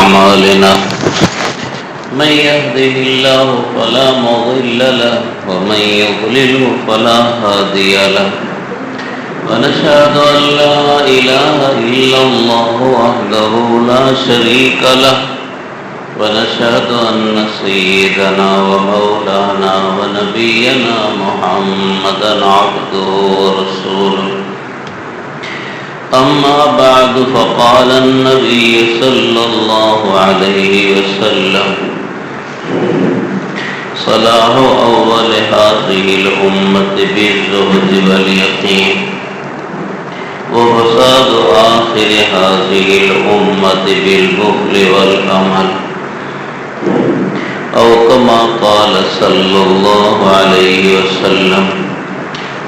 أعمالنا من يهده الله فلا مضل له ومن يضلله فلا هادي له ونشهد أن لا إله إلا الله وحده لا شريك له ونشهد أن سيدنا ومولانا ونبينا محمدا عبده ورسوله أما بعد فقال النبي صلى الله عليه وسلم صلاح أول هذه الأمة بالزهد واليقين وفساد آخر هذه الأمة بالبخل والأمل أو كما قال صلى الله عليه وسلم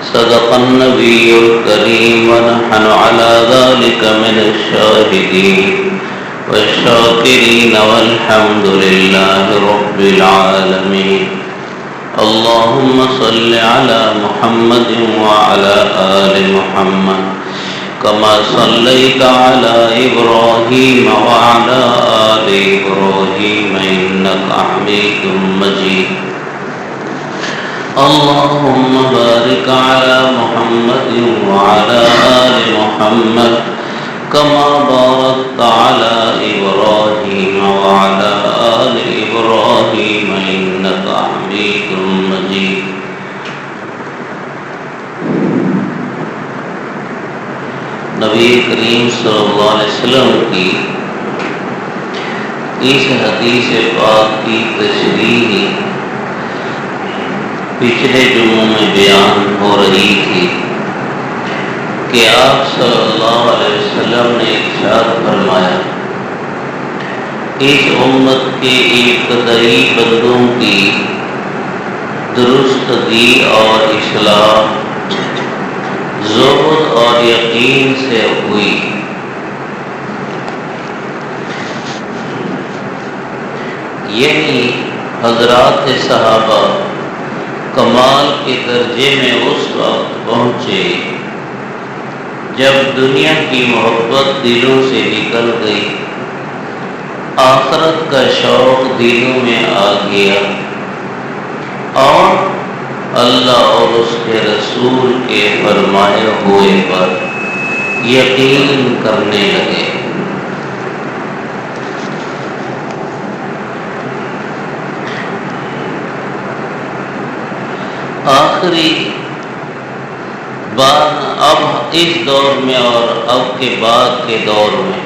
صدق النبي الكريم ونحن على ذلك من الشاهدين والشاكرين والحمد لله رب العالمين اللهم صل على محمد وعلى آل محمد كما صليت على إبراهيم وعلى آل إبراهيم إنك حميد مجيد اللهم بارك على محمد وعلى آل محمد كما باركت على إبراهيم وعلى آل إبراهيم إنك حميد مجيد نبی کریم صلی اللہ علیہ وسلم کی اس حدیث پاک کی تشریح پچھلے جمعوں میں بیان ہو رہی تھی کہ آپ صلی اللہ علیہ وسلم نے ارشاد فرمایا اس امت کے ابتدائی بندوں کی درست دی اور اصلاح زہد اور یقین سے ہوئی یعنی حضرات صحابہ کمال کے درجے میں اس وقت پہنچے جب دنیا کی محبت دلوں سے نکل گئی آخرت کا شوق دلوں میں آ گیا اور اللہ اور اس کے رسول کے فرمائے ہوئے پر یقین کرنے لگے آخری بات اب اس دور میں اور اب کے بعد کے دور میں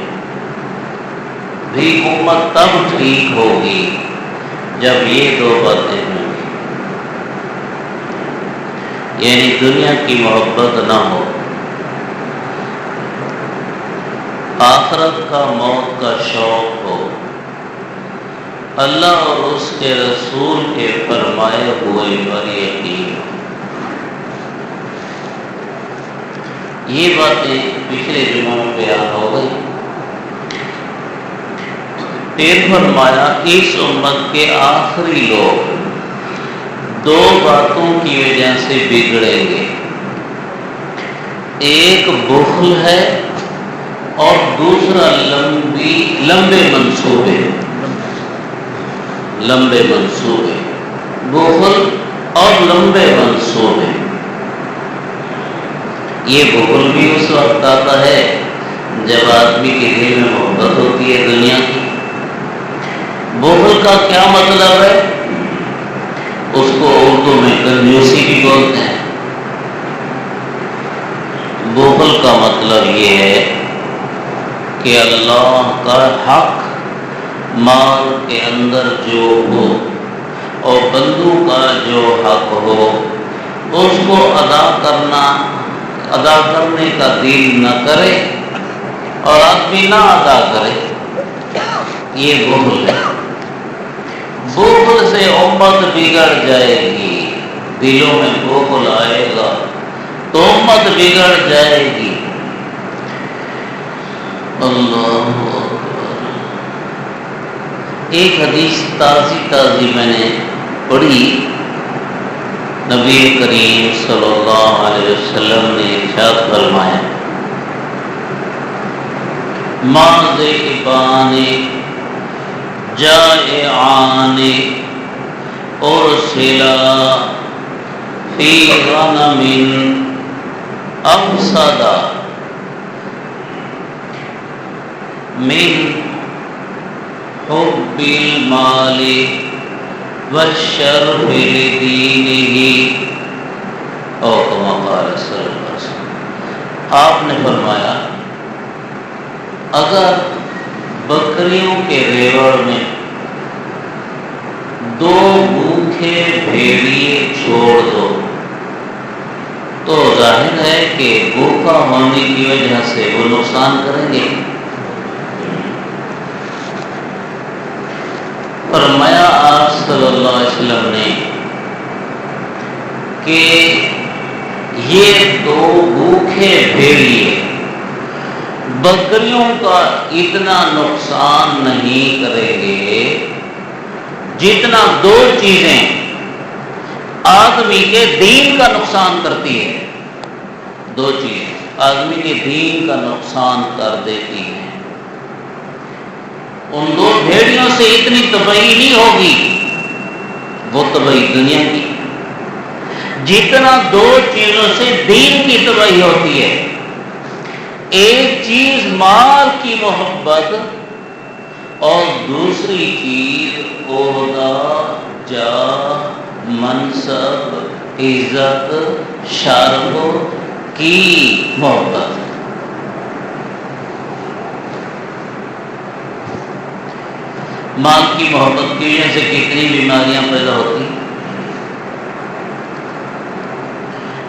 بھی امت تب ٹھیک ہوگی جب یہ دو باتیں ہوں یعنی دنیا کی محبت نہ ہو آخرت کا موت کا شوق ہو اللہ اور اس کے رسول کے فرمائے ہوئے پر یقین ہو یہ باتیں پچھلے دنوں میں بیان ہو گئی پھر فرمایا اس امت کے آخری لوگ دو باتوں کی وجہ سے بگڑیں گے ایک بخل ہے اور دوسرا لمبے منصوبے بخل اور لمبے منصوبے یہ بخل بھی اس وقت آتا ہے جب آدمی کے دل میں محبت ہوتی ہے دنیا کی بخل کا کیا مطلب ہے اس کو اردو میں کنجوسی بھی بولتے ہیں بخل کا مطلب یہ ہے کہ اللہ کا حق مال کے اندر جو ہو اور بندوں کا جو حق ہو اس کو ادا کرنے کا دل نہ کرے اور آدمی نہ ادا کرے یہ بخل ہے بخل سے امت بگڑ جائے گی دلوں میں بخل آئے گا تو امت بگڑ جائے گی اللہ ایک حدیث تازی میں نے پڑھی نبی کریم صلی اللہ علیہ وسلم نے ارشاد فرمایا ماض ابان جائعان ارسلا فی غنم افسد من حب المال والشرف لدینہ او کما قال صلی اللہ علیہ وسلم۔ آپ نے فرمایا اگر بکریوں کے ریوڑ میں دو بھوکے بھیڑیے چھوڑ دو تو ظاہر ہے کہ بھوکا ہونے کی وجہ سے وہ نقصان کریں گے۔ فرمایا آپ صلی اللہ علیہ وسلم نے کہ یہ دو بھوکے بھیڑیے بکریوں کا اتنا نقصان نہیں کریں گے جتنا دو چیزیں آدمی کے دین کا نقصان کرتی ہے۔ دو چیزیں آدمی کے دین کا نقصان کر دیتی ہیں۔ ان دو بھیڑیوں سے اتنی تباہی نہیں ہوگی، وہ تباہی دنیا کی، جتنا دو چیزوں سے دین کی تباہی ہوتی ہے۔ ایک چیز مال کی محبت اور دوسری چیز عہدہ، جاہ، منصب، عزت، شرف کی محبت۔ مال کی محبت کی وجہ سے کتنی بیماریاں پیدا ہوتی ہیں۔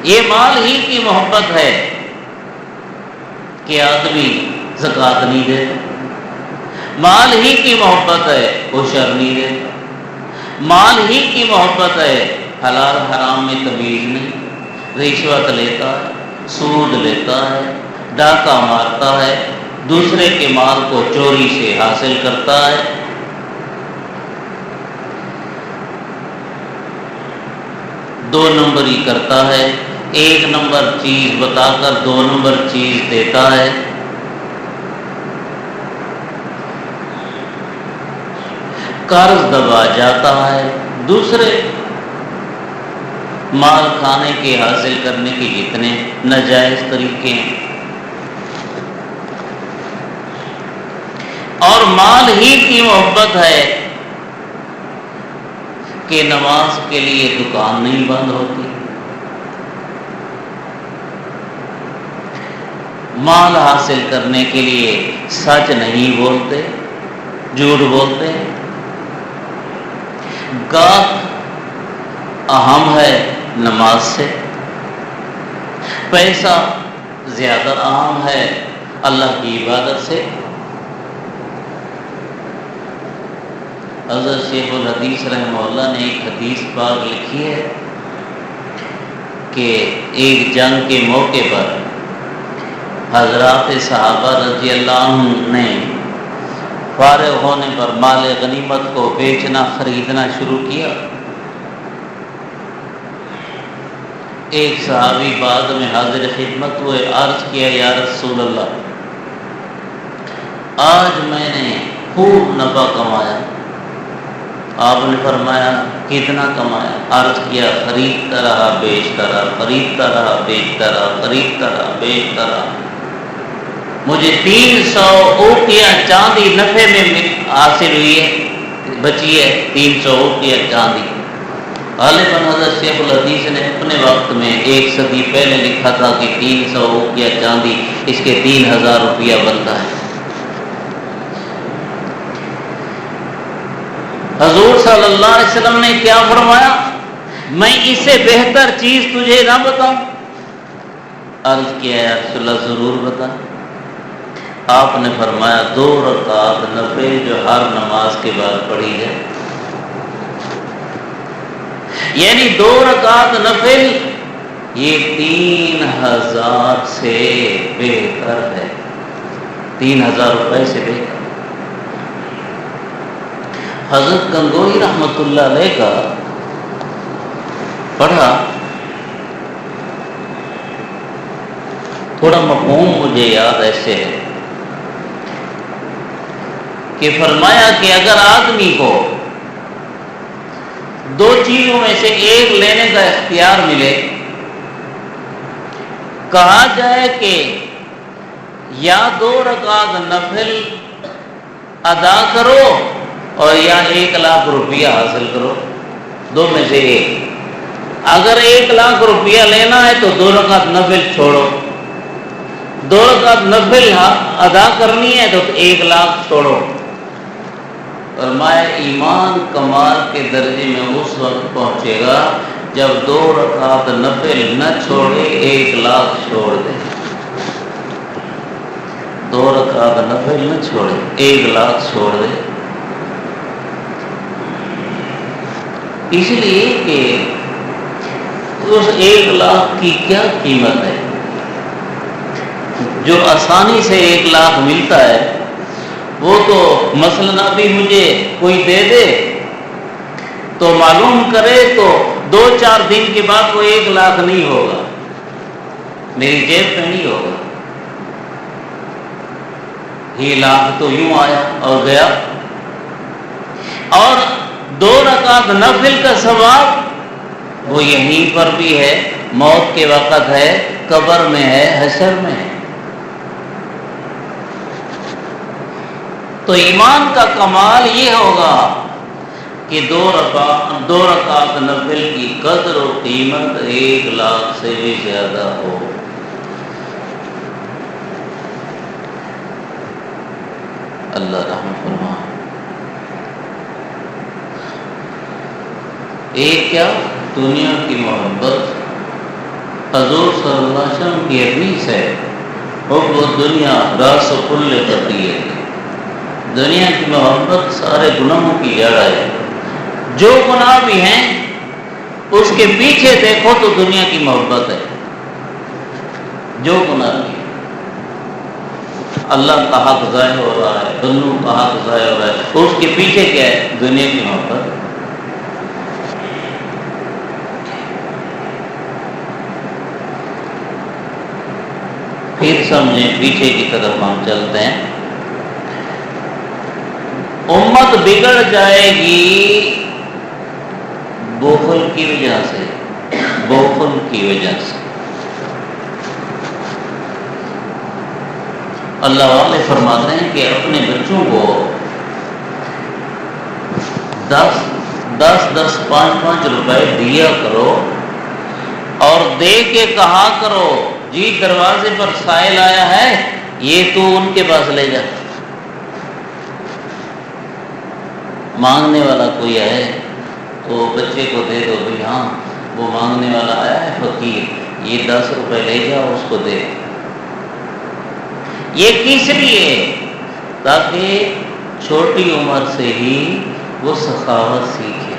یہ مال ہی کی محبت ہے کہ آدمی زکوٰۃ نہیں دیتا، مال ہی کی محبت ہے عشر نہیں دیتا، مال ہی کی محبت ہے حلال حرام میں تمیز نہیں، رشوت لیتا ہے، سود لیتا ہے، ڈاکہ مارتا ہے، دوسرے کے مال کو چوری سے حاصل کرتا ہے۔ دو نمبری کرتا ہے، ایک نمبر چیز بتا کر دو نمبر چیز دیتا ہے۔ قرض دبا جاتا ہے، دوسرے مال کھانے کے حاصل کرنے کے جتنے ناجائز طریقے ہیں، اور مال ہی کی محبت ہے کہ نماز کے لیے دکان نہیں بند ہوتی، مال حاصل کرنے کے لیے سچ نہیں بولتے، جھوٹ بولتے ہیں، گاہ اہم ہے نماز سے، پیسہ زیادہ اہم ہے اللہ کی عبادت سے۔ حضرت شیخ الحدیث رحمہ اللہ نے ایک حدیث پاک لکھی ہے کہ ایک جنگ کے موقع پر حضرات صحابہ رضی اللہ عنہ نے فارغ ہونے پر مال غنیمت کو بیچنا خریدنا شروع کیا۔ ایک صحابی بعد میں حاضر خدمت ہوئے، عرض کیا یا رسول اللہ، آج میں نے خوب نفع کمایا۔ آپ نے فرمایا کتنا کمایا؟ عرض کیا خریدتا رہا بیچتا رہا، خریدتا رہا بیچتا رہا، خریدتا رہا بیچتا رہا، مجھے 300 اوقیہ چاندی نفع میں حاصل ہوئی ہے، بچی ہے 300 اوقیہ چاندی۔ غالباً حضرت شیخ الحدیث نے اپنے وقت میں 1 صدی پہلے لکھا تھا کہ 300 اوقیہ چاندی اس کے 3000 روپیہ بنتا ہے۔ حضور صلی اللہ علیہ وسلم نے کیا فرمایا؟ میں اس سے بہتر چیز تجھے نہ بتاؤں؟ عرض کیا یا رسول اللہ ضرور بتا۔ آپ نے فرمایا 2 رکعت نفل جو ہر نماز کے بعد پڑھی جائے، یعنی 2 رکعت نفل یہ 3000 سے بہتر ہے، 3000 روپے سے بہتر۔ حضرت گنگوہی رحمۃ اللہ علیہ کا پڑھا، تھوڑا مفہوم مجھے یاد ایسے ہے کہ فرمایا کہ اگر آدمی کو دو چیزوں میں سے ایک لینے کا اختیار ملے، کہا جائے کہ یا 2 رکعت نفل ادا کرو اور یا 1 لاکھ روپیہ حاصل کرو، دو میں سے ایک۔ اگر 1 لاکھ روپیہ لینا ہے تو 2 رکعت نفل چھوڑو، 2 رکعت نفل ادا کرنی ہے تو 1 لاکھ چھوڑو۔ فرمایا ایمان کمال کے درجے میں اس وقت پہنچے گا جب 2 رکعت نفل نہ چھوڑے، 1 لاکھ چھوڑ دے۔ 2 رکعت نفل نہ چھوڑے، 1 لاکھ چھوڑ دے۔ اس لیے کہ اس 1 لاکھ کی کیا قیمت ہے؟ جو آسانی سے 1 لاکھ ملتا ہے وہ تو مثلاً ابھی مجھے کوئی دے دے تو معلوم کرے تو 2-4 دن کے بعد وہ 1 لاکھ نہیں ہوگا، میری جیب میں نہیں ہوگا۔ یہ لاکھ تو یوں آیا اور گیا۔ اور 2 رکعت نفل کا ثواب وہ یہیں پر بھی ہے، موت کے وقت ہے، قبر میں ہے، حشر میں ہے۔ تو ایمان کا کمال یہ ہوگا کہ 2 رکعت نفل کی قدر و قیمت 1 لاکھ سے بھی زیادہ ہو۔ اللہ رحم فرما۔ ایک کیا دنیا کی محبت، حضور صلی اللہ علیہ وسلم کی حدیث ہے، حب الدنیا راس کل خطیئہ، دنیا کی محبت سارے گناہوں کی جڑ ہے۔ جو گناہ بھی ہیں اس کے پیچھے دیکھو تو دنیا کی محبت ہے۔ جو گناہ بھی، اللہ کا حق ضائع ہو رہا ہے، بندوں کا حق ضائع ہو رہا ہے، اس کے پیچھے کیا ہے؟ دنیا کی محبت۔ پھر سمجھیں، پیچھے کی طرف ہم چلتے ہیں۔ امت بگڑ جائے گی بخل کی وجہ سے، بخل کی وجہ سے۔ اللہ والے فرماتے ہیں کہ اپنے بچوں کو 10 5 روپے دیا کرو اور دے کے کہا کرو جی دروازے پر سائل آیا ہے، یہ تو ان کے پاس لے جا۔ مانگنے والا کوئی ہے تو بچے کو دے دو، بھائی ہاں وہ مانگنے والا آیا ہے فقیر، یہ 10 روپے لے جاؤ اس کو دے۔ یہ کس لیے؟ تاکہ چھوٹی عمر سے ہی وہ سخاوت سیکھے،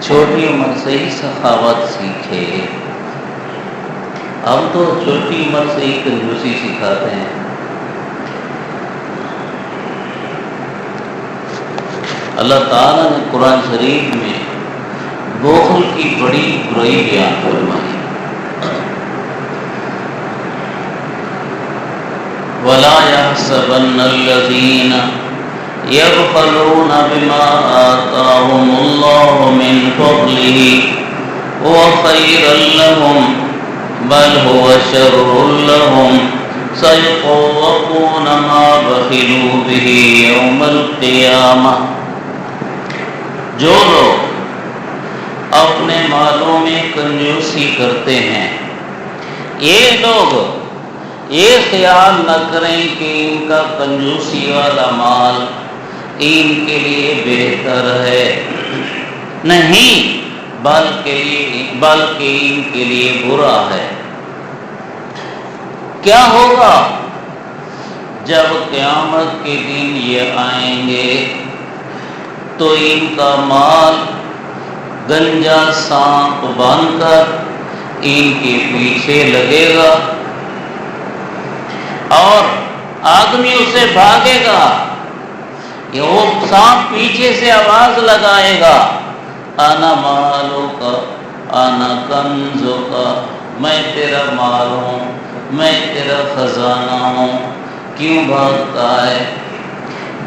چھوٹی عمر سے ہی سخاوت سیکھے۔ ہم تو چھوٹی عمر سے ہی کنجوسی سکھاتے ہیں۔ اللہ تعالیٰ نے قرآن شریف میں بخل کی بڑی برائی بیان فرمائی۔ وَلَا يَحْسَبَنَّ الَّذِينَ يَبْخَلُونَ بِمَا آتَاهُمُ اللَّهُ مِنْ فَضْلِهِ هُوَ خَيْرًا لَهُمْ بَلْ هُوَ شَرٌّ لَهُمْ سَيُطَوَّقُونَ مَا بَخِلُوا بِهِ يَوْمَ الْقِيَامَةِ۔ جو لوگ اپنے مالوں میں کنجوسی کرتے ہیں، یہ لوگ یہ خیال نہ کریں کہ ان کا کنجوسی والا مال ان کے لیے بہتر ہے، نہیں، بلکہ ان کے لیے برا ہے۔ کیا ہوگا؟ جب قیامت کے دن یہ آئیں گے تو ان کا مال گنجا سانپ بن کر ان کے پیچھے لگے گا اور آدمی اسے بھاگے گا، یہ وہ سانپ پیچھے سے آواز لگائے گا، انا مالو کا انا کنزو کا، میں تیرا مال ہوں، میں تیرا خزانہ ہوں، کیوں بھاگتا ہے؟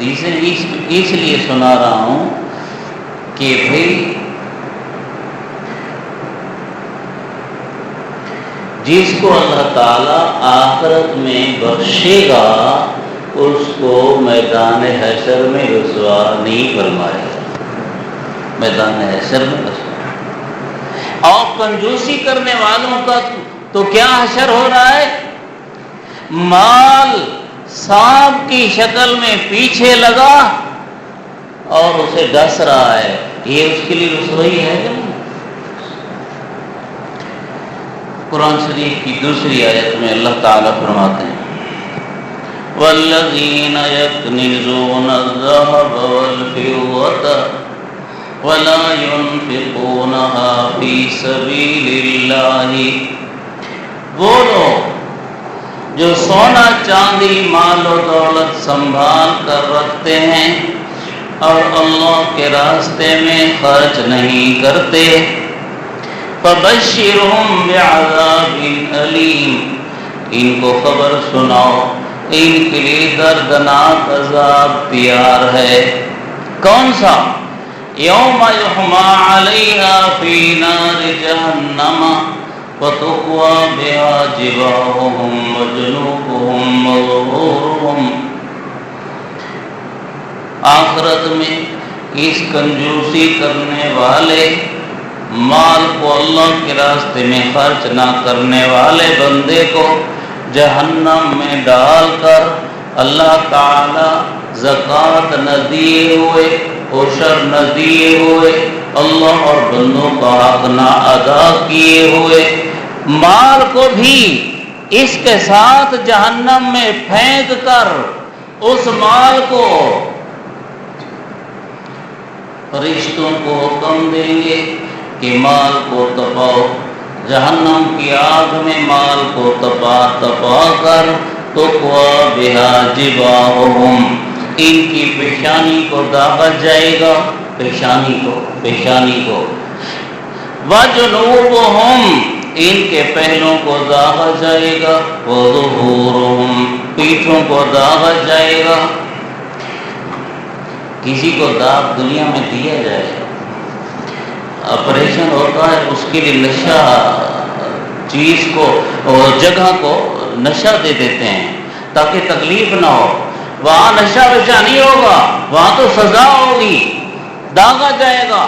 اس لیے سنا رہا ہوں کہ بھئی جس کو اللہ تعالیٰ آخرت میں بخشے گا اس کو میدان حشر میں رسوا نہیں فرمائے گا، میدان حشر میں رسوا۔ اور کنجوسی کرنے والوں کا تو کیا حشر ہو رہا ہے؟ مال سانپ کی شکل میں پیچھے لگا اور اسے ڈس رہا ہے، یہ اس کے لیے رسوائی ہے کیا؟ قرآن شریف کی دوسری آیت میں اللہ تعالیٰ فرماتے ہیں وَالَّذِينَ يَكْنِزُونَ الذَّهَبَ وَالْفِضَّةَ وَلَا يُنْفِقُونَهَا فِي سَبِيلِ اللَّهِ، وہ لوگ جو سونا چاندی مال و دولت سنبھال کر رکھتے ہیں اور اللہ کے راستے میں خرچ نہیں کرتے، فَبَشِّرْهُمْ بِعَذَابٍ أَلِيمٍ، ان کو خبر سناؤ ان کے لیے دردناک عذاب تیار ہے۔ کون سا؟ یوم یحمى علیہا فی نار جہنم وتقوی بہا جباہہم وجنوبہم وظہورہم، آخرت میں اس کنجوسی کرنے والے، مال کو اللہ کے راستے میں خرچ نہ کرنے والے بندے کو جہنم میں ڈال کر اللہ تعالی زکوٰۃ نہ دیے ہوئے، عشر نہ دیے ہوئے، اللہ اور بندوں کا حق نہ ادا کیے ہوئے مال کو بھی اس کے ساتھ جہنم میں پھینک کر اس مال کو فرشتوں کو حکم دیں گے کہ مال کو تپاؤ، جہنم کی آگ میں مال کو تپا کر تقویٰ بہا جباہہم، ان کی پیشانی کو داغا جائے گا، پیشانی کو وجنوبہم، ان کے پہلوں کو داغا جائے گا، وظہورہم، پیٹھوں کو داغا جائے گا۔ کسی کو داغ دنیا میں دیا جائے، آپریشن ہوتا ہے، اس کے لیے نشہ چیز کو اور جگہ کو نشہ دے دیتے ہیں تاکہ تکلیف نہ ہو، وہاں نشہ وشہ نہیں ہوگا، وہاں تو سزا ہوگی، داغا جائے گا،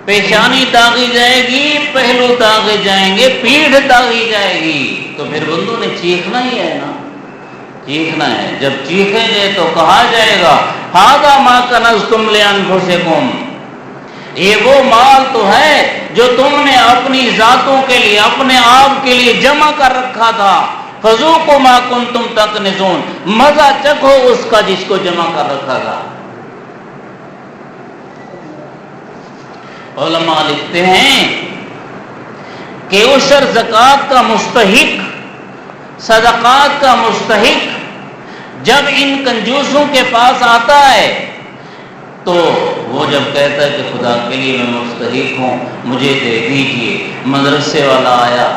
پیشانی داغی جائے گی، پہلو داغے جائیں گے، پیٹھ داغی جائے گی، تو پھر بندوں نے چیخنا ہی ہے نا، چیخنا ہے۔ جب چیخیں گے تو کہا جائے گا ھذا ما کنزتم لانفسکم، یہ وہ مال تو ہے جو تم نے اپنی ذاتوں کے لیے، اپنے آپ کے لیے جمع کر رکھا تھا، فذوقوا ما کنتم تکنزون، مزہ چکھو اس کا جس کو جمع کر رکھا تھا۔ علماء لکھتے ہیں کہ عشر زکوٰۃ کا مستحق، صدقات کا مستحق جب ان کنجوسوں کے پاس آتا ہے تو وہ جب کہتا ہے کہ خدا کے لیے میں مستحق ہوں، مجھے دے دیجئے، مدرسے والا آیا،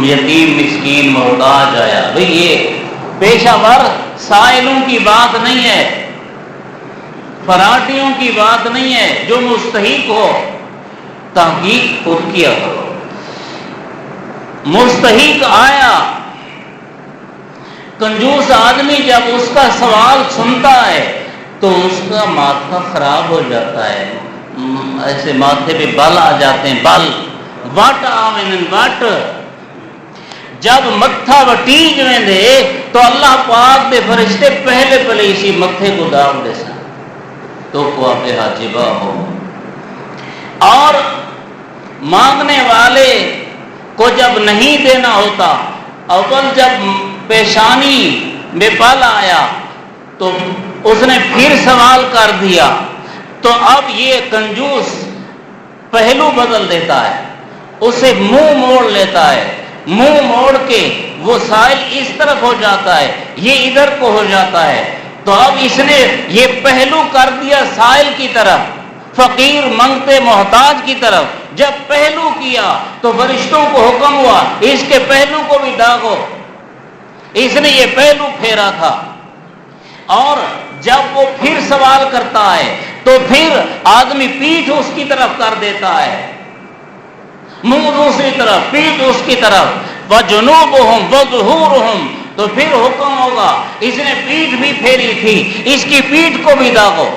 یتیم مسکین محتاج آیا، بھئی یہ پیشہ ور سائلوں کی بات نہیں ہے، فراٹیوں کی بات نہیں ہے، جو مستحق ہو تحقیق خود کیا کرو۔ مستحق آیا، کنجوس آدمی جب اس کا سوال سنتا ہے تو اس کا ماتھا خراب ہو جاتا ہے، ایسے ماتھے پہ بل آ جاتے ہیں، بل وٹ آوین وٹ، جب متھا وٹیج میں دے تو اللہ پاک دے فرشتے پہلے اسی متھے کو داغ دے سن تو کو پہ حاجبہ ہو۔ اور مانگنے والے کو جب نہیں دینا ہوتا، اول جب پیشانی میں بل آیا تو اس نے پھر سوال کر دیا، تو اب یہ کنجوس پہلو بدل دیتا ہے، اسے منہ موڑ لیتا ہے، منہ موڑ کے وہ سائل اس طرف ہو جاتا ہے، یہ ادھر کو ہو جاتا ہے، تو اب اس نے یہ پہلو کر دیا سائل کی طرف، فقیر منگتے محتاج کی طرف۔ جب پہلو کیا تو فرشتوں کو حکم ہوا اس کے پہلو کو بھی داغو، اس نے یہ پہلو پھیرا تھا، اور جب وہ پھر سوال کرتا ہے تو پھر آدمی پیٹھ اس کی طرف کر دیتا ہے، منہ دوسری طرف، پیٹھ اس کی طرف، وجنوبہم وظہورہم، تو پھر حکم ہوگا اس نے پیٹھ بھی پھیری تھی، اس کی پیٹھ کو بھی داغو۔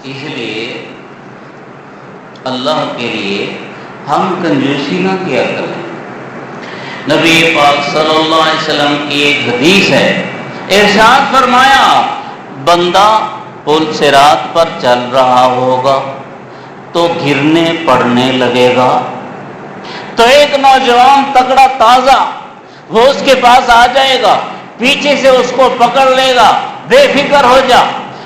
اس لیے اللہ کے لیے ہم کنجوسی نہ کیا کریں۔ نبی پاک صلی اللہ علیہ وسلم کی ایک حدیث ہے، ارشاد فرمایا بندہ پل صراط پر چل رہا ہوگا تو گرنے پڑنے لگے گا، تو ایک نوجوان تگڑا تازہ وہ اس کے پاس آ جائے گا، پیچھے سے اس کو پکڑ لے گا، بے فکر ہو جا،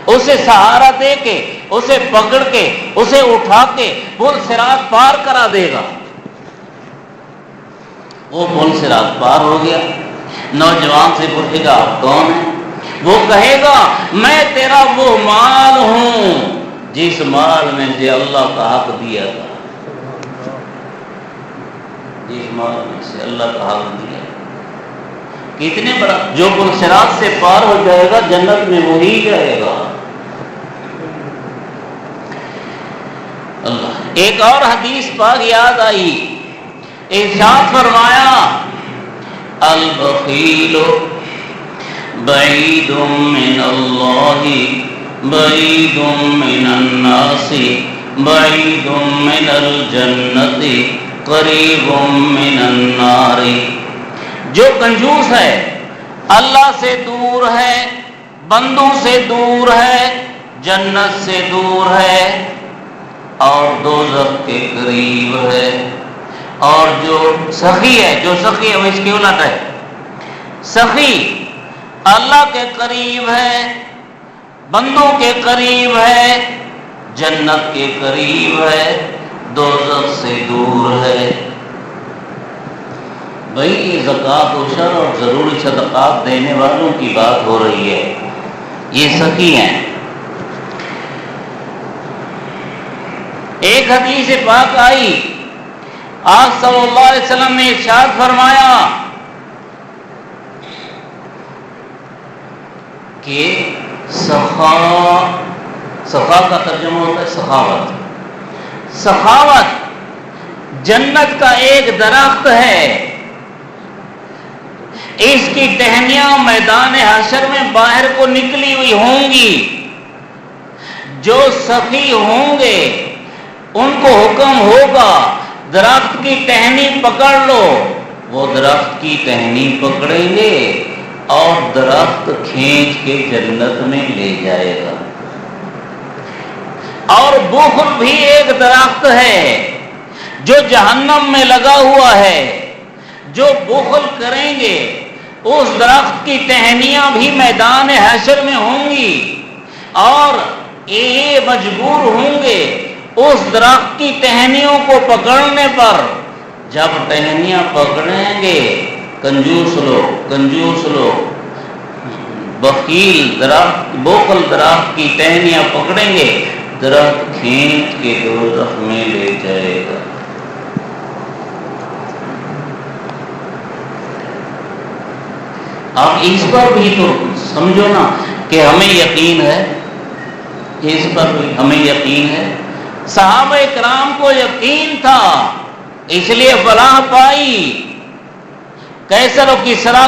اسے سہارا دے کے، اسے پکڑ کے، اسے اٹھا کے پل صراط پار کرا دے گا۔ وہ پل صراط پار ہو گیا، نوجوان سے پوچھے گا آپ کون ہیں؟ وہ کہے گا میں تیرا وہ مال ہوں جس مال میں سے اللہ کا حق دیا تھا، جس مال میں سے اللہ کا حق دیا۔ کتنے بڑا، جو پل صراط سے پار ہو جائے گا جنت میں وہی جائے گا۔ اللہ، ایک اور حدیث پاک یاد آئی، ارشاد فرمایا البخیل بعید من اللہ بعید من الناس بعید من الجنت قریب من النار۔ جو کنجوس ہے اللہ سے دور ہے، بندوں سے دور ہے، جنت سے دور ہے اور دوزخ کے قریب ہے۔ اور جو سخی ہے، جو سخی ہے وہ اس کی الٹ ہے، سخی اللہ کے قریب ہے، بندوں کے قریب ہے، جنت کے قریب ہے، دوزخ سے دور ہے۔ بھائی یہ زکوٰۃ و عشر اور ضروری صدقات دینے والوں کی بات ہو رہی ہے، یہ سخی ہیں۔ ایک حدیث پاک آئی، آپ صلی اللہ علیہ وسلم نے ارشاد فرمایا کہ سخا کا ترجمہ ہوتا ہے سخاوت۔ سخاوت جنت کا ایک درخت ہے، اس کی ٹہنیاں میدان حشر میں باہر کو نکلی ہوئی ہوں گی۔ جو سخی ہوں گے ان کو حکم ہوگا درخت کی ٹہنی پکڑ لو، وہ درخت کی ٹہنی پکڑیں گے اور درخت کھینچ کے جنت میں لے جائے گا۔ اور بخل بھی ایک درخت ہے جو جہنم میں لگا ہوا ہے، جو بخل کریں گے اس درخت کی ٹہنیاں بھی میدان حشر میں ہوں گی اور یہ مجبور ہوں گے اس درخت کی ٹہنیوں کو پکڑنے پر۔ جب ٹہنیاں پکڑیں گے کنجوس لوگ بخیل درخت، بخل درخت کی ٹہنیاں پکڑیں گے، درخت کھینچ کے دوزخ میں لے جائے گا۔ اب اس پر بھی تو سمجھو نا کہ ہمیں یقین ہے، اس پر بھی ہمیں یقین ہے۔ صحابہ کرام کو یقین تھا، اس لیے فلاح پائی۔ کیسر و کسریٰ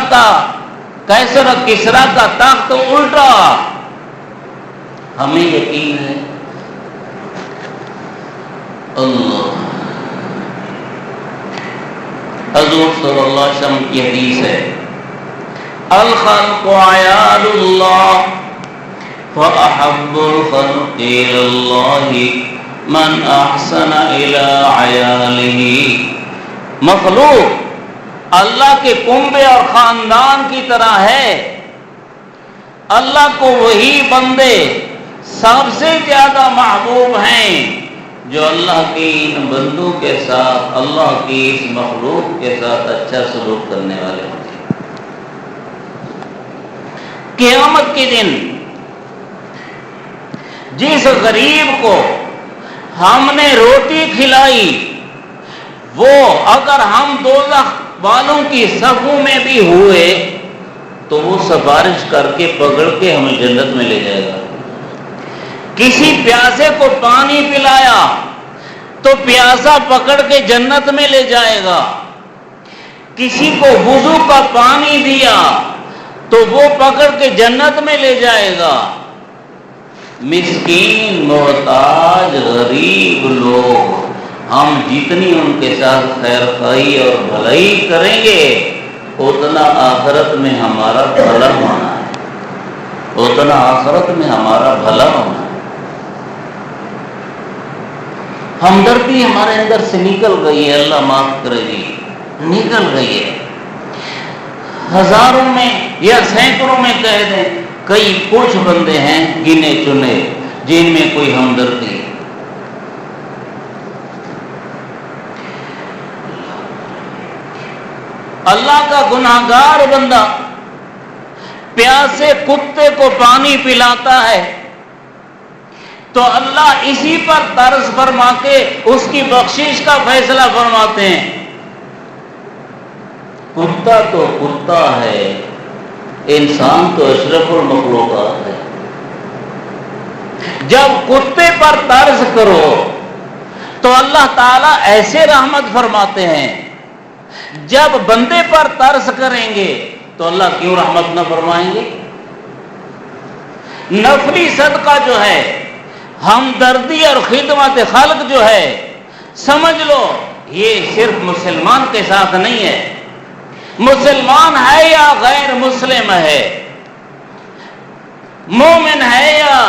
کا تخت الٹا، ہمیں یقین ہے۔ اللہ، حضور صلی اللہ علیہ وسلم کی حدیث ہے الخلق عیال اللہ فأحب الخلق إلى الله من أحسن إلى عياله۔ مخلوق اللہ کے کنبے اور خاندان کی طرح ہے، اللہ کو وہی بندے سب سے زیادہ محبوب ہیں جو اللہ کی ان بندوں کے ساتھ، اللہ کی اس مخلوق کے ساتھ اچھا سلوک کرنے والے ہوتے ہیں۔ قیامت کے دن جس غریب کو ہم نے روٹی کھلائی وہ اگر ہم دوزخ والوں کی صفوں میں بھی ہوئے تو وہ سفارش کر کے پکڑ کے ہمیں جنت میں لے جائے گا. کسی پیاسے کو پانی پلایا تو پیاسا پکڑ کے جنت میں لے جائے گا. کسی کو وضو کا پانی دیا تو وہ پکڑ کے جنت میں لے جائے گا. مسکین، محتاج، غریب لوگ ہم جتنی ان کے ساتھ خیر خواہی اور بھلائی کریں گے اتنا آخرت میں ہمارا بھلا ہونا ہے، اتنا آخرت میں ہمارا بھلا ہونا ہے. ہمدردی ہمارے اندر سے نکل گئی ہے، اللہ معاف کرے گی، نکل گئی ہے. ہزاروں میں یا سینکڑوں میں کہہ دیں کئی کچھ بندے ہیں گنے چنے جن میں کوئی ہمدردی ہے. اللہ کا گناہگار بندہ پیاسے کتے کو پانی پلاتا ہے تو اللہ اسی پر ترس فرما کے اس کی بخشش کا فیصلہ فرماتے ہیں. کتا تو کتا ہے، انسان تو اشرف المخلوقات ہے. جب کتے پر ترس کرو تو اللہ تعالیٰ ایسے رحمت فرماتے ہیں، جب بندے پر ترس کریں گے تو اللہ کیوں رحمت نہ فرمائیں گے؟ نفلی صدقہ جو ہے، ہمدردی اور خدمت خلق جو ہے، سمجھ لو یہ صرف مسلمان کے ساتھ نہیں ہے. مسلمان ہے یا غیر مسلم ہے، مومن ہے یا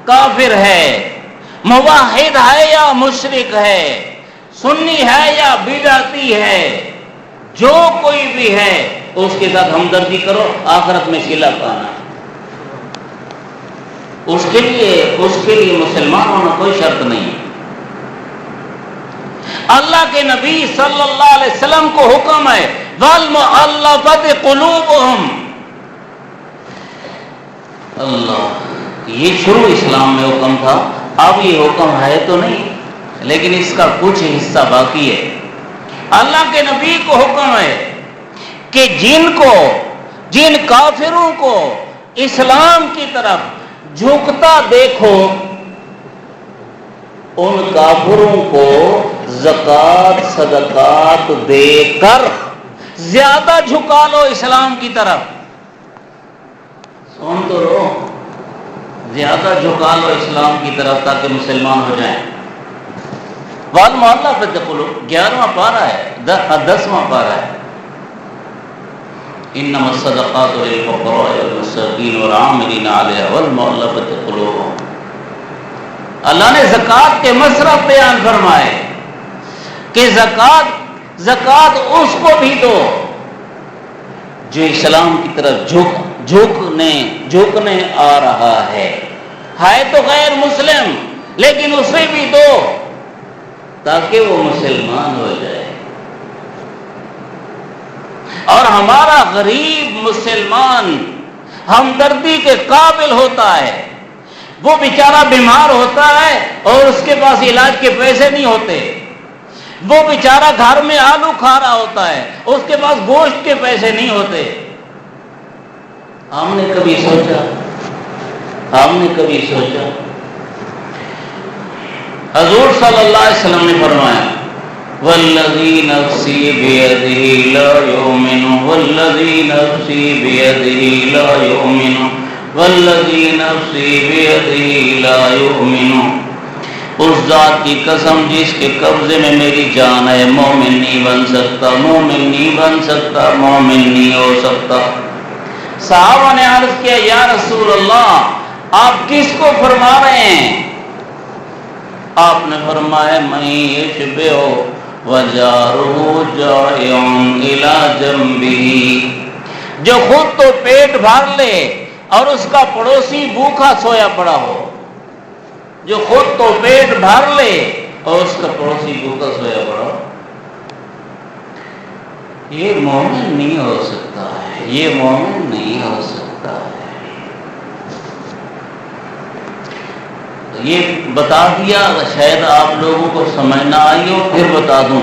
کافر ہے، موحد ہے یا مشرک ہے، سنی ہے یا بدعتی ہے، جو کوئی بھی ہے اس کے ساتھ ہمدردی کرو، آخرت میں صلہ پانا ہے. اس کے لیے مسلمان ہونا کوئی شرط نہیں ہے. اللہ کے نبی صلی اللہ علیہ وسلم کو حکم ہے وَالْمُؤَلَّفَةِ قُلُوبُهُمْ. اللہ، یہ شروع اسلام میں حکم تھا، اب یہ حکم ہے تو نہیں لیکن اس کا کچھ حصہ باقی ہے. اللہ کے نبی کو حکم ہے کہ جن کافروں کو اسلام کی طرف جھکتا دیکھو ان کافروں کو زکوٰۃ صدقات دے کر زیادہ جھکا لو اسلام کی طرف. سن تو لو، زیادہ جھکا لو اسلام کی طرف تاکہ مسلمان ہو جائیں. وَالْمُؤَلَّفَةِ قُلُوبُهُمْ 11واں پارہ ہے، 10واں پارہ ہے. انما الصدقات للفقراء والمساکین والعاملین علیہا والمؤلفۃ قلوبہم. اللہ نے زکوٰۃ کے مصرف بیان فرمائے کہ زکوٰۃ اس کو بھی دو جو اسلام کی طرف جھکنے آ رہا ہے تو غیر مسلم، لیکن اسے بھی دو تاکہ وہ مسلمان ہو جائے. اور ہمارا غریب مسلمان ہمدردی کے قابل ہوتا ہے. وہ بیچارہ بیمار ہوتا ہے اور اس کے پاس علاج کے پیسے نہیں ہوتے. وہ بیچارہ گھر میں آلو کھا رہا ہوتا ہے، اس کے پاس گوشت کے پیسے نہیں ہوتے. ہم نے کبھی سوچا حضور صلی اللہ علیہ وسلم نے فرمایا والذی نفسی بیدہ لا یؤمن والذی نفسی بیدہ لا یؤمن والذی نفسی بیدہ لا یؤمن. اس ذات کی قسم جس کے قبضے میں میری جان ہے، مومن نہیں بن سکتا، مومن نہیں بن سکتا، مومن نہیں ہو سکتا. صحابہ نے عرض کیا یا رسول اللہ آپ کس کو فرما رہے ہیں؟ آپ نے فرمایا من یشبع وجارہ جائع الی جنبہ، جو خود تو پیٹ بھر لے اور اس کا پڑوسی بھوکا سویا پڑا ہو. جو خود تو پیٹ بھر لے اور اس کا پڑوسی بھوکا سویا پڑا ہو، یہ مومن نہیں ہو سکتا ہے، یہ مومن نہیں ہو سکتا ہے. یہ بتا دیا، شاید آپ لوگوں کو سمجھ نہ آئی ہو، پھر بتا دوں.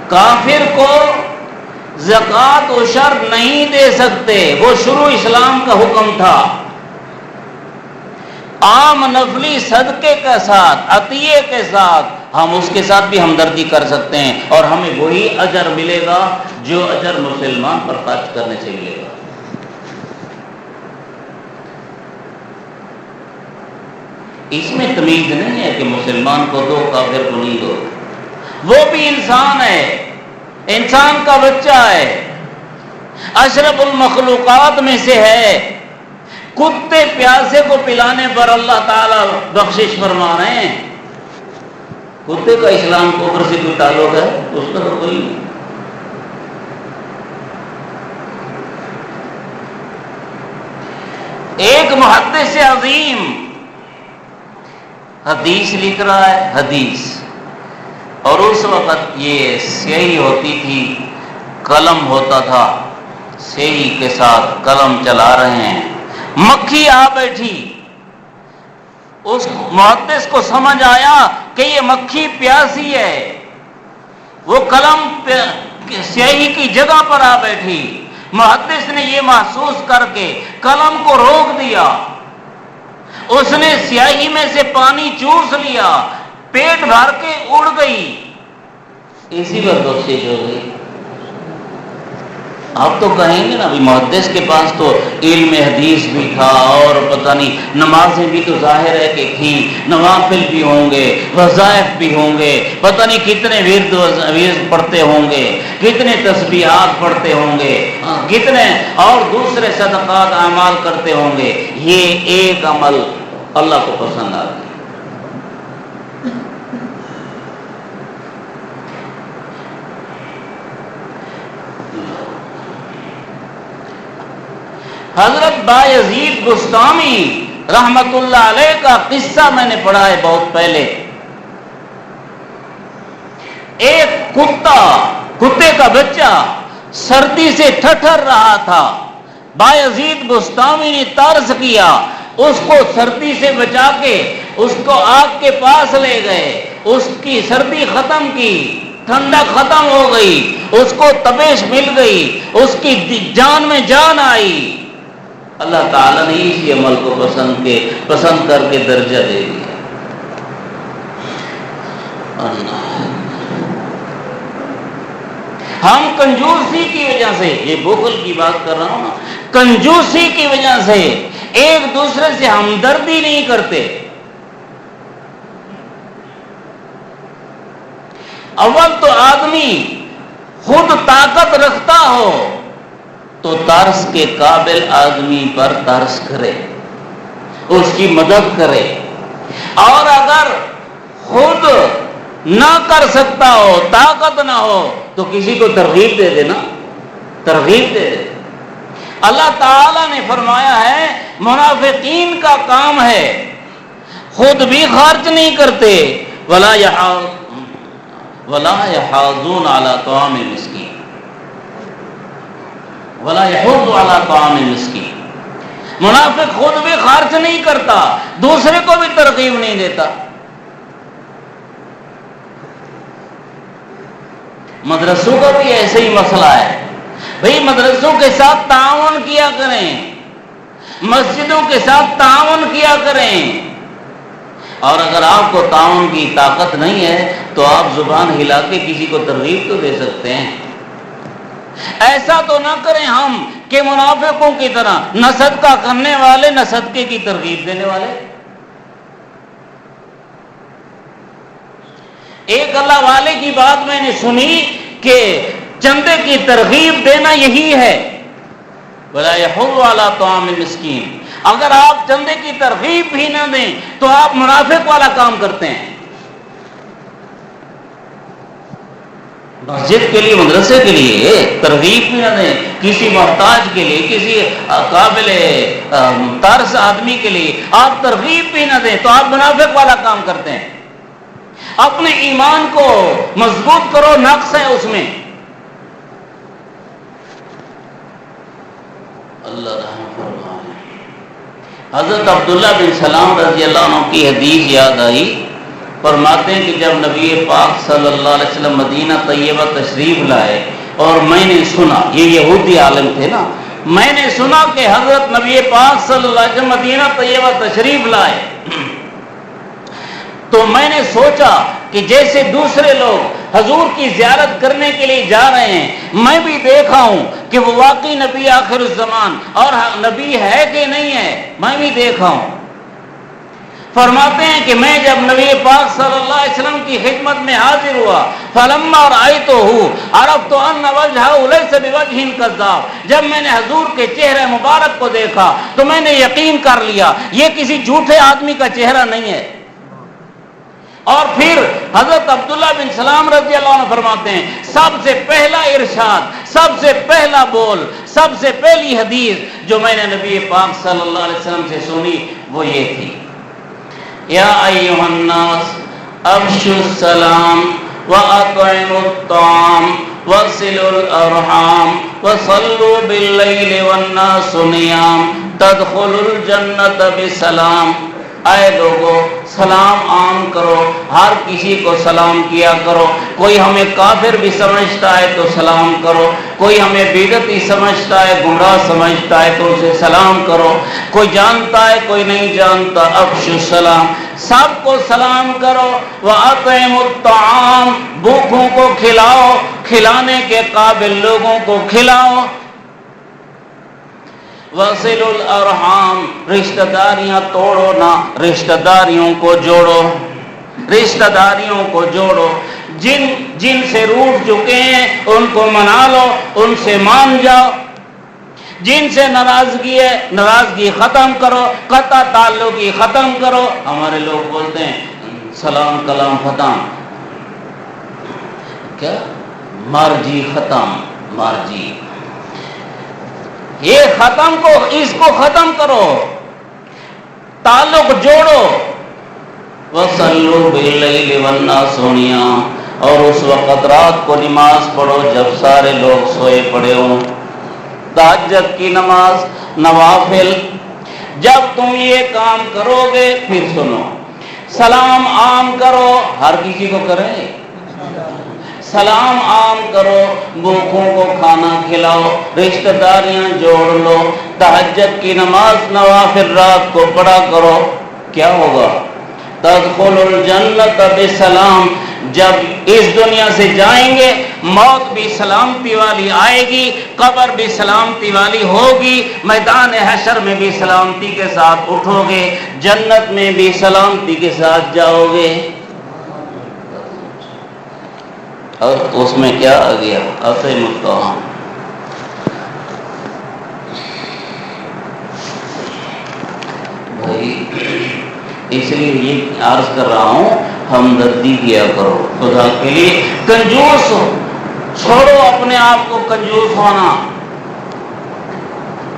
کافر کو زکوٰۃ و عشر نہیں دے سکتے، وہ شروع اسلام کا حکم تھا۔ عام نفلی صدقے کے ساتھ، عطیے کے ساتھ ہم اس کے ساتھ بھی ہمدردی کر سکتے ہیں، اور ہمیں وہی اجر ملے گا جو اجر مسلمان پر خرچ کرنے سے ملے گا۔ اس میں تمیز نہیں ہے کہ مسلمان کو دو کافر کو نہیں دو، وہ بھی انسان ہے، انسان کا بچہ ہے، اشرف المخلوقات میں سے ہے۔ کتے پیاسے کو پلانے پر اللہ تعالیٰ بخشش فرما رہے ہیں۔ کتے کا اسلام کو اوپر سے کوئی تعلق ہے؟ اس کا تو کوئی نہیں۔ ایک محدث عظیم حدیث لکھ رہا ہے، حدیث، اور اس وقت یہ سیاہی ہوتی تھی، قلم ہوتا تھا، سیاہی کے ساتھ قلم چلا رہے ہیں، مکھی آ بیٹھی۔ اس محدث کو سمجھ آیا کہ یہ مکھی پیاسی ہے، وہ قلم سیاہی کی جگہ پر آ بیٹھی۔ محدث نے یہ محسوس کر کے قلم کو روک دیا، اس نے سیاہی میں سے پانی چوس لیا، پیٹ بھر کے اڑ گئی، اسی پر بخشش ہو گئی۔ آپ تو کہیں گے نا بھی محدث کے پاس تو علم حدیث بھی تھا، اور پتہ نہیں نمازیں بھی تو ظاہر ہے کہ تھیں، نوافل بھی ہوں گے، وظائف بھی ہوں گے، پتہ نہیں کتنے ورد پڑھتے ہوں گے، کتنے تسبیحات پڑھتے ہوں گے، کتنے اور دوسرے صدقات اعمال کرتے ہوں گے، یہ ایک عمل اللہ کو پسند آ گیا۔ حضرت بایزید بسطامی رحمت اللہ علیہ کا قصہ میں نے پڑھا ہے بہت پہلے۔ ایک کتے کا بچہ سردی سے ٹھٹھر رہا تھا، بایزید بسطامی نے طرز کیا، اس کو سردی سے بچا کے اس کو آگ کے پاس لے گئے، اس کی سردی ختم کی، ٹھنڈک ختم ہو گئی، اس کو تپش مل گئی، اس کی جان میں جان آئی۔ اللہ تعالیٰ نے اسی عمل کو پسند کر کے درجہ دے دیا۔ ہم کنجوسی کی وجہ سے، یہ بخل کی بات کر رہا ہوں نا، کنجوسی کی وجہ سے ایک دوسرے سے ہمدردی نہیں کرتے۔ اول تو آدمی خود طاقت رکھتا ہو تو ترس کے قابل آدمی پر ترس کرے، اس کی مدد کرے، اور اگر خود نہ کر سکتا ہو، طاقت نہ ہو، تو کسی کو ترغیب دے دے نا، ترغیب دے دے۔ اللہ تعالیٰ نے فرمایا ہے منافقین کا کام ہے خود بھی خرچ نہیں کرتے، ولا يحاضون على طعام المسکین، ولا يحض على طعام المسکین۔ منافق خود بھی خرچ نہیں کرتا، دوسرے کو بھی ترغیب نہیں دیتا۔ مدرسوں کا بھی ایسے ہی مسئلہ ہے، بھئی مدرسوں کے ساتھ تعاون کیا کریں، مسجدوں کے ساتھ تعاون کیا کریں، اور اگر آپ کو تعاون کی طاقت نہیں ہے تو آپ زبان ہلا کے کسی کو ترغیب تو دے سکتے ہیں۔ ایسا تو نہ کریں ہم کہ منافقوں کی طرح، نہ صدقہ کرنے والے نہ صدقے کی ترغیب دینے والے۔ ایک اللہ والے کی بات میں نے سنی کہ چندے کی ترغیب دینا یہی ہے، وَلَا يَحُضُّ عَلَىٰ طَعَامِ الْمِسْكِينِ۔ اگر آپ چندے کی ترغیب بھی نہ دیں تو آپ منافق والا کام کرتے ہیں۔ مسجد کے لیے، مدرسے کے لیے ترغیب بھی نہ دیں، کسی محتاج کے لیے، کسی قابل ترس آدمی کے لیے آپ ترغیب بھی نہ دیں تو آپ منافق والا کام کرتے ہیں۔ اپنے ایمان کو مضبوط کرو، نقص ہے اس میں۔ اللہ رحم فرمائے۔ حضرت عبداللہ بن سلام رضی اللہ عنہ کی حدیث یاد آئی فرماتے ہیں کہ جب نبی پاک صلی اللہ علیہ وسلم مدینہ طیبہ تشریف لائے اور میں نے سنا، یہ یہودی عالم تھے نا، میں نے سنا کہ حضرت نبی پاک صلی اللہ علیہ وسلم مدینہ طیبہ تشریف لائے، تو میں نے سوچا کہ جیسے دوسرے لوگ حضور کی زیارت کرنے کے لیے جا رہے ہیں، میں بھی دیکھا ہوں کہ وہ واقعی نبی آخر الزمان اور نبی ہے کہ نہیں ہے، میں بھی دیکھا ہوں۔ فرماتے ہیں کہ میں جب نبی پاک صلی اللہ علیہ وسلم کی خدمت میں حاضر ہوا، فلما رأیتہ عرفت ان وجہہ لیس بوجہ کذاب، جب میں نے حضور کے چہرے مبارک کو دیکھا تو میں نے یقین کر لیا یہ کسی جھوٹے آدمی کا چہرہ نہیں ہے۔ اور پھر حضرت عبداللہ بن سلام رضی اللہ عنہ فرماتے ہیں سب سے پہلا ارشاد، سب سے پہلا بول، سب سے پہلی حدیث جو میں نے نبی پاک صلی اللہ علیہ وسلم سے سنی وہ یہ تھی، یا ایھا الناس افشوا السلام واطعموا الطعام وصلوا الارحام وصلوا باللیل والناس نیام تدخلوا الجنۃ بسلام۔ اے لوگو، سلام عام کرو، ہر کسی کو سلام کیا کرو، کوئی ہمیں کافر بھی سمجھتا ہے تو سلام کرو، کوئی ہمیں بدعتی سمجھتا ہے، گمراہ سمجھتا ہے تو اسے سلام کرو، کوئی جانتا ہے کوئی نہیں جانتا، افشوا السلام، سب کو سلام کرو، وَأَطْعِمُوا الطَّعَامَ، بھوکوں کو کھلاؤ، کھلانے کے قابل لوگوں کو کھلاؤ، وَصِلُوا الْأَرْحَامَ، رشتہ داریاں توڑو نہ، رشتہ داریوں کو جوڑو، رشتہ داریوں کو جوڑو، جن سے روٹھ چکے ہیں ان کو منا لو، ان سے مان جاؤ، جن سے ناراضگی ہے ناراضگی ختم کرو، قطع تعلقی ختم کرو۔ ہمارے لوگ بولتے ہیں سلام کلام ختم، کیا مرجی ختم، مرجی یہ ختم کو، اس کو ختم کرو، تعلق جوڑو۔ وَصَلُّوا بِاللَّيْلِ وَالنَّاسُ نِيَامٌ، اور اس وقت رات کو نماز پڑھو جب سارے لوگ سوئے پڑے ہوں، تہجد کی نماز، نوافل۔ جب تم یہ کام کرو گے پھر سنو، سلام عام کرو، ہر کسی کو کریں، سلام عام کرو، بھوکوں کو کھانا کھلاؤ، رشتہ داریاں جوڑ لو، تہجد کی نماز نوافل رات کو پڑھا کرو، کیا ہوگا؟ تدخلوا الجنۃ بسلام، جب اس دنیا سے جائیں گے موت بھی سلامتی والی آئے گی، قبر بھی سلامتی والی ہوگی، میدان حشر میں بھی سلامتی کے ساتھ اٹھو گے، جنت میں بھی سلامتی کے ساتھ جاؤ گے۔ اور اس میں کیا آ گیا؟ اطعموا الطعام، بھائی اس لیے یہ عرض کر رہا ہوں ہمدردی کیا کرو خدا کے لیے، کنجوس ہو، چھوڑو اپنے آپ کو کنجوس ہونا۔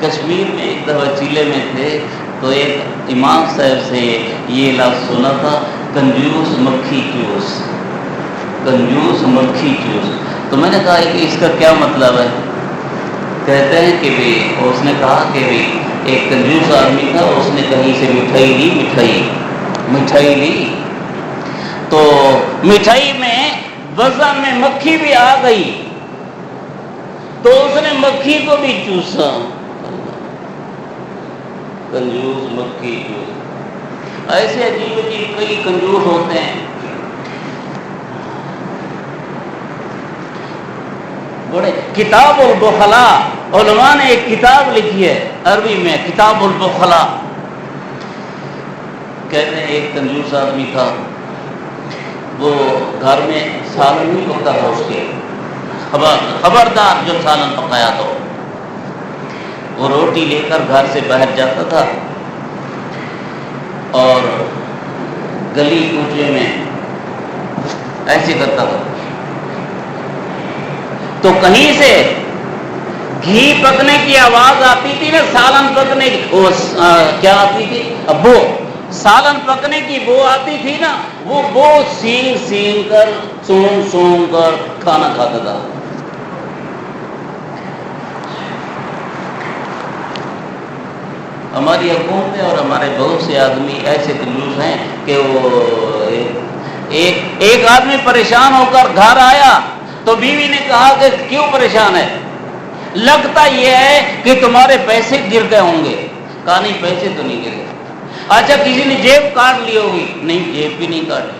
کشمیر میں ایک دفعہ چیلے میں تھے تو ایک امام صاحب سے یہ لفظ سنا تھا، کنجوس مکھی چوس، کنجوس مکھی چوس۔ تو میں نے کہا کہ اس کا کیا مطلب ہے؟ کہتے ہیں کہ بھی اس نے کہا کہ بھی ایک کنجوس آدمی تھا، اس نے کہیں سے مٹھائی لی، مٹھائی لی تو مٹھائی میں وزن میں مکھی بھی آ گئی تو اس نے مکھی کو بھی چوسا۔ کنجوس مکھی چوس، ایسے عجیب عجیب کئی کنجوس ہوتے ہیں۔ بڑے کتاب البخلاء، علماء نے ایک کتاب لکھی ہے عربی میں، کتاب البخلاء۔ کہتے ہیں ایک کنجوس آدمی تھا، وہ گھر میں سالن نہیں پکتا تھا اس کے، خبردار جو سالن پکایا تو وہ روٹی لے کر گھر سے باہر جاتا تھا اور گلی کوچے میں ایسے کرتا تھا تو کہیں سے گھی پکنے کی آواز آتی تھی نا، سالن پکنے کی، وہ کیا آتی تھی؟ بو، سالن پکنے کی بو آتی تھی نا، وہ بو سینگ کر سون کر کھانا کھاتا تھا۔ ہماری حکومت میں اور ہمارے بہت سے آدمی ایسے کنجوس ہیں کہ وہ ایک آدمی پریشان ہو کر گھر آیا تو بیوی نے کہا کہ کیوں پریشان ہے؟ لگتا یہ ہے کہ تمہارے پیسے گر گئے ہوں گے۔ کہا نہیں، پیسے تو نہیں گرے۔ اچھا کسی نے جیب کاٹ لی ہوگی؟ نہیں، جیب بھی نہیں کاٹی۔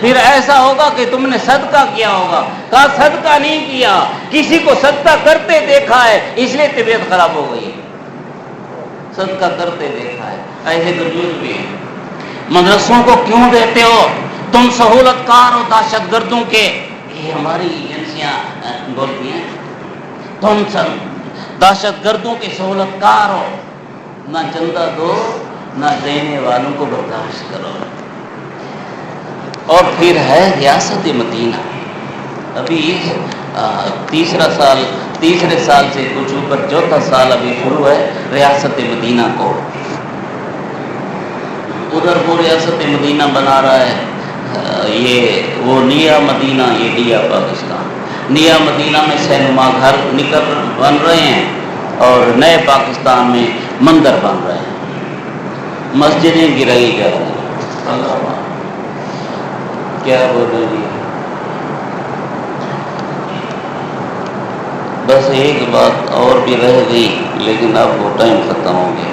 پھر ایسا ہوگا کہ تم نے صدقہ کیا ہوگا؟ کہا صدقہ نہیں کیا، کسی کو صدقہ کرتے دیکھا ہے اس لیے طبیعت خراب ہو گئی ہے۔ صدقہ کرتے دیکھا ہے۔ ایسے کنجوس بھی ہیں۔ مدرسوں کو کیوں دیتے ہو؟ تم سہولت کار ہو دہشت گردوں کے، یہ ہماری ایجنسیاں بولتی ہیں، تم سب دہشت گردوں کے سہولت کار ہو، نہ چندہ دو نہ دینے والوں کو برداشت کرو۔ اور پھر ہے ریاست مدینہ، ابھی تیسرے سال سے کچھ اوپر چوتھا سال ابھی شروع ہے ریاست مدینہ کو۔ ادھر وہ ریاست مدینہ بنا رہا ہے یہ وہ نیا مدینہ، یہ ڈیا پاکستان۔ نیا مدینہ میں سینما گھر بن رہے ہیں اور نئے پاکستان میں مندر بن رہے ہیں، مسجدیں گرائی جا رہی ہیں۔ اللہ کیا بول رہی ہے؟ بس ایک بات اور بھی رہ گئی لیکن اب وہ ٹائم ختم ہو گیا۔